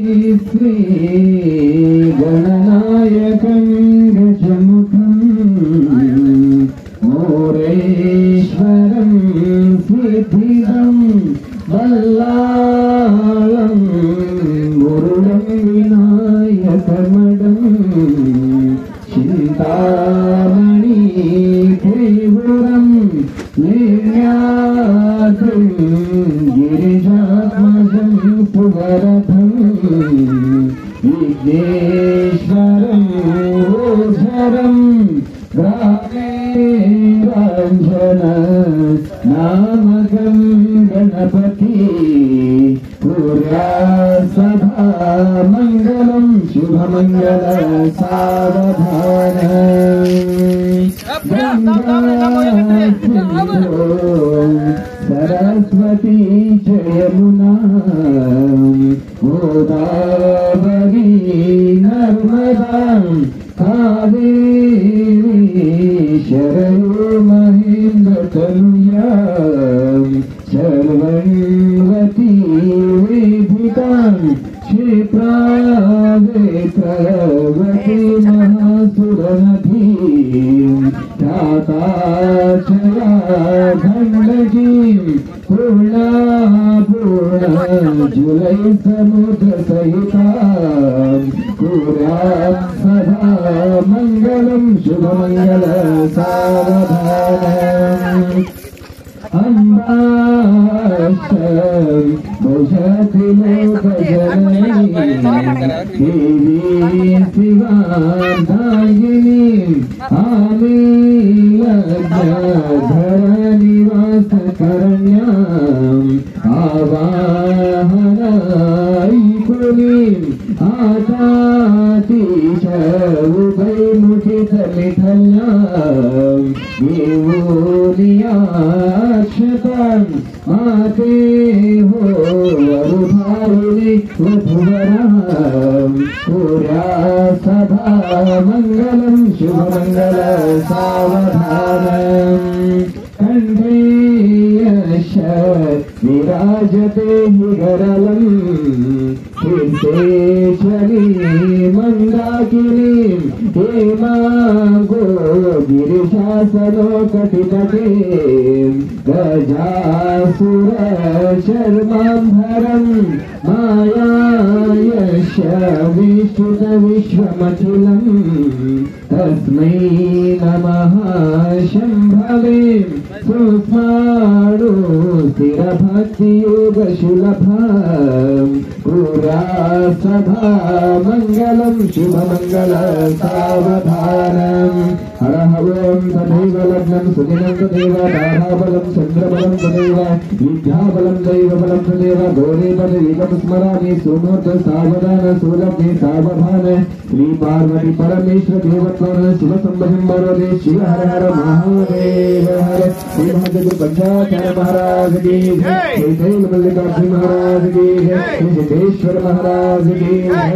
श्री गणनायकं गजमुखं मोरेश्वरं सिद्धिदं बल्लालं मुरुडं विनायकमडं चिन्तामणि त्रिपुरं लील्याद्रिं गिरिजात्मजं सुवरथं विघ्नेश्वरं ओझरं ग्रामेराञ्जन नामकं गणपति पुर्यासभा मङ्गलं शुभमङ्गल सावधान सरस्वती जयमुना गोदावरी नर्मदा कावेरी शरयो महेन्द्रतनुया शर्वण्वती विभूतां क्षिप्रावेत्रवती महासुरनदीं ख्याताचला खण्डकीं पूर्णापूर्णजुलै समुद्रसहितां कुर्यां सदा मङ्गलं शुभमङ्गल सावधानम् अम्बाष्टं भुजति लोकजननी देवी शिवादायिनीं आमीलज्ञधरनिवासकरण्याम् आवाहनायिकुलीं आतातीश उभयमुखितमिथल्यां देवोनियाक्षतां माते हो वरुधारिणि वधुवरां पुर्यासभा मङ्गलं शुभमङ्गल सावधानम् कण्ठे यश विराजते हि गरलं कीर्तेश्वरी मन्दाकिनीं हेमाङ्गो गिरिशासनोकटितटे गजासुरशर्माम्भरं मायायश विश्रुतविश्वमखिलं तस्मै नमः शम्भवे सुस्माणो स्थिरभक्तियोगशुलभं पुरासभा मङ्गलं शुभमङ्गल सावधानम् हर ओं तथैव लग्नं सुदिनं तदेव ताराबलं चन्द्रबलं तदेव विद्याबलं दैवबलं तदेव गौरीपदयुगं स्मरामि सुमूर्त सावधान सुलभे सावधान श्री पार्वती परमेश्वर देवत्वान शिव संबंधं वरदे शिव हर हर महादेव हर श्री महादेव पंचाचार्य महाराज की जय श्री दैव मल्लिकार्जुन महाराज की जय श्री सिद्धेश्वर महाराज की जय।